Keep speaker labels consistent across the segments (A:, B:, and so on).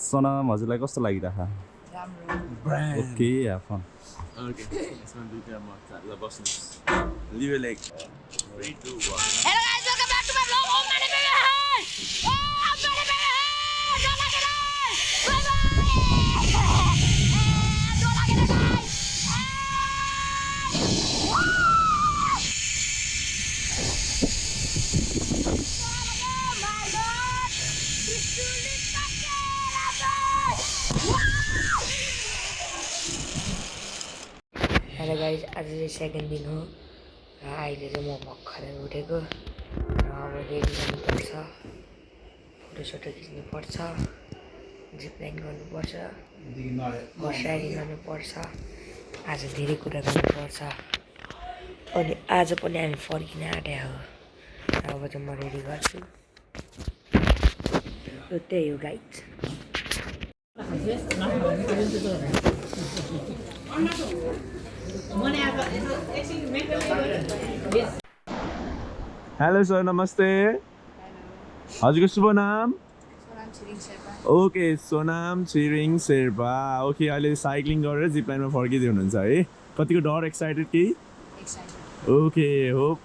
A: Sonam, हजुरलाई कस्तो लागिरहेको?
B: Brand.
A: Okay, have fun.
B: Okay. यसमा दुईटा मर्छ ल बस्नुस् leave like 3 2 1
C: Hello guys, welcome back to my vlog. Oh my baby, hey! Oh my baby, hey! Don't like it, hey! Bye bye! Don't like it, guys! Oh my God! Disulit pakai
D: hello guys आज चाहिँ second दिन हो र अहिले चाहिँ म भर्खरै उठेको र अब रेडी गर्नुपर्छ फोटोसोटो खिच्नुपर्छ जिप लाइन गर्नुपर्छ हर्स राइडिङ गर्नुपर्छ आज धेरै कुरा गर्नुपर्छ अनि आज पनि हामी फर्किन आँटेको हो र अब चाहिँ म रेडी गर्छु र त्यही हो गाइज
B: हेलो सर नमस्ते हजुरको शुभ नाम ओके सोनाम छिरिङ शेर्पा ओके अहिले साइक्लिङ गरेर जिप लाइनमा फर्किँदै हुनुहुन्छ है कतिको डर एक्साइटेड कि ओके होप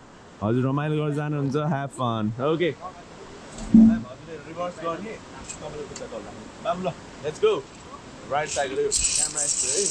B: हजुर रमाइलो गरेर जानुहुन्छ ह्याभ फन ओके हजुरले रिभर्स गर्ने तपाईँले खुट्टा तल राख्नु बाबु ल let's go right side camera यस्तो है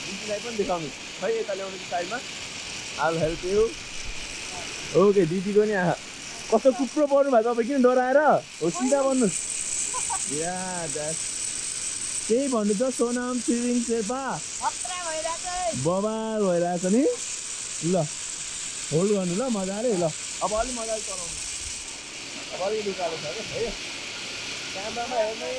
B: दिदीलाई पनि देखाउनु खै यता ल्याउनु साइडमा I will help you okay दिदीको नि कस्तो कुप्रो पर्नु भयो तपाईँ किन डराएर हो सिधा भन्नुहोस् या द्याट केही भन्नु त सोनाम छिरिङ शेर्पा बबाल भइरहेछ नि ल होल्ड गर्नु ल मजाले ल अब अलिक मजाले चलाउनु अब अलिक उकालो छ क्या है क्यामेरामा हेर्ने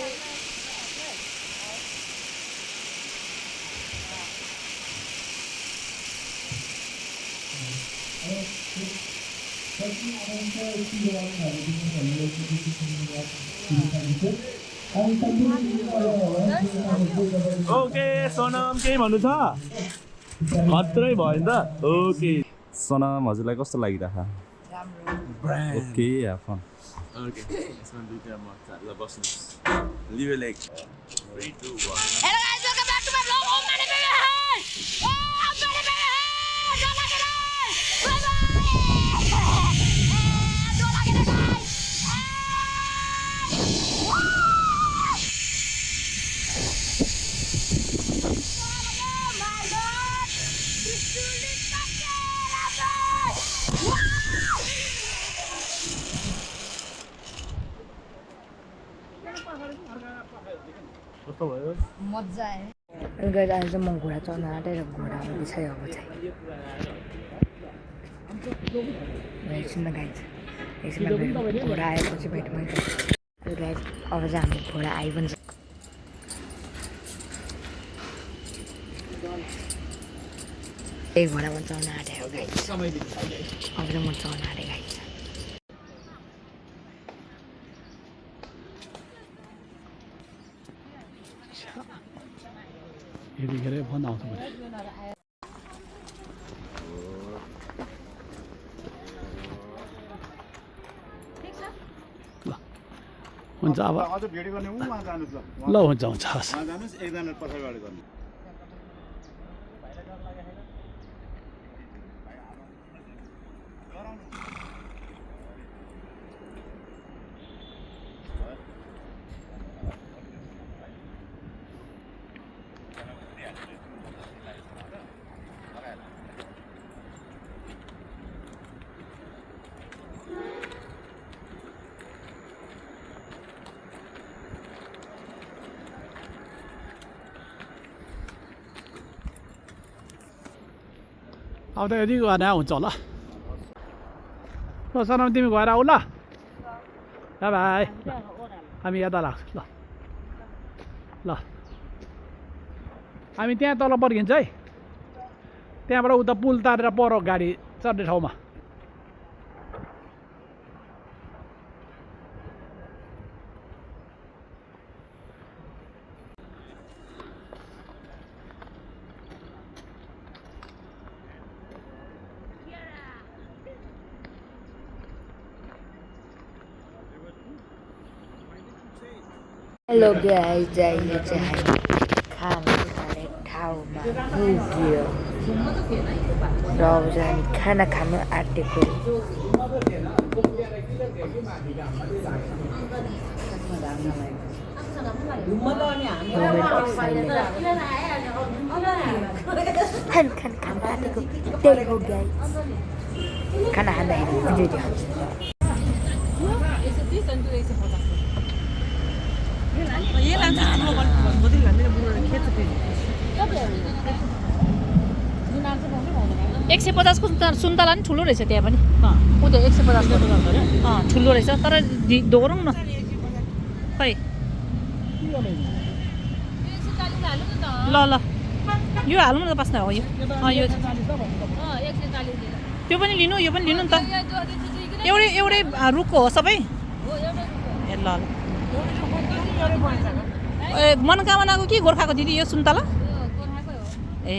B: ओके सोनाम केही भन्नु छ खत्रै भयो नि त ओके
A: Sonam, हजुरलाई कस्तो लागिरहेको?
B: Brand
A: Okay, have fun.
B: Okay यसमा दुईटा मर्छ ल बस्नुस् leave like 3 2 1
C: Hello guys, welcome back to my vlog. Oh my baby, hey! Oh my baby, hey! Don't like it, hey! Bye bye! Don't like it, guys! Oh my God! Disulit pakai
B: कस्तो भयो
C: मजा आयो
D: अनि guys आज चाहिँ म घोडा चढ्न आँटेँ र घोडा आउँदैछ अब चाहिँ एकछिन न गाइज एकछिन घोडा आएपछि भेटमै गाइज अब चाहिँ हाम्रो घोडा आइ पनि एक घोडामा चढ्न आँटेँ हो गाइज अब चाहिँ म चढ्न आँटेँ गाइज
E: यतिखेर फोन आउँछ भने ल हुन्छ अब
F: अझ भिडियो गर्ने उहाँ जानुहोस् ल
E: ल हुन्छ हुन्छ हस्
F: उहाँ जानुहोस् एकजना पछाडिबाट गर्नु
E: अब त यदि गएर हुन्छ होला ल सनम तिमी गएर आऊ ल बाई हामी यता लाग्छ ल ल हामी त्यहाँ तल पर्खिन्छ है त्यहाँबाट उता पुल तारेर पर गाडी चढ्ने ठाउँमा
D: हेलो गाइस अहिले चाहिँ हामी खाना खाने ठाउँमा पुग्यो र अब चाहिँ हामी खाना खानु आँटेको खाना आँटेको त्यही हो गाइस खाना खाँदाखेरि भिडियो देखाउँछु
C: एक सय 50 को सुन्तला नि ठुलो रहेछ त्यहाँ पनि ऊ त्यो 150 ठुलो रहेछ तर दोहोरौँ न खै ल ल यो हालौँ न त पास्न हो यो त्यो पनि लिनु यो पनि लिनु नि त एउटै एउटै रुखको हो सबै ए ल ल ए मनोकामनाको कि गोर्खाको दिदी यो सुन्तला ए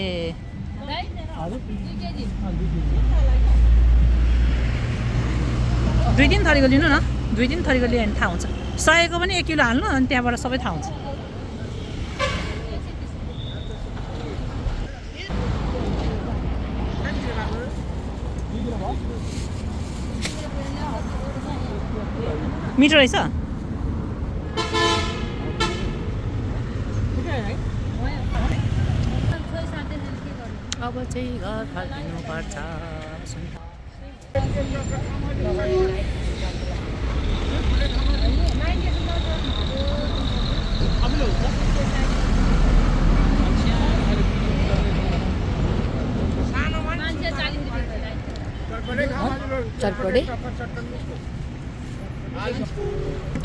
C: 2-3 थरीको लिनु न 2-3 थरीको लियो भने थाहा हुन्छ 100 को पनि 1 किलो हाल्नु अनि त्यहाँबाट सबै थाहा हुन्छ मिठो रहेछ अब चाहिँ घर फर्किनुपर्छ
D: चटपटे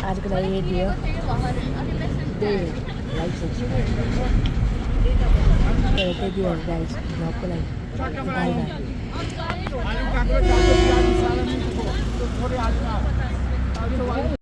D: आजको लागि यति हो त्यति हो गाइस भ्लगको लागि बाई बाई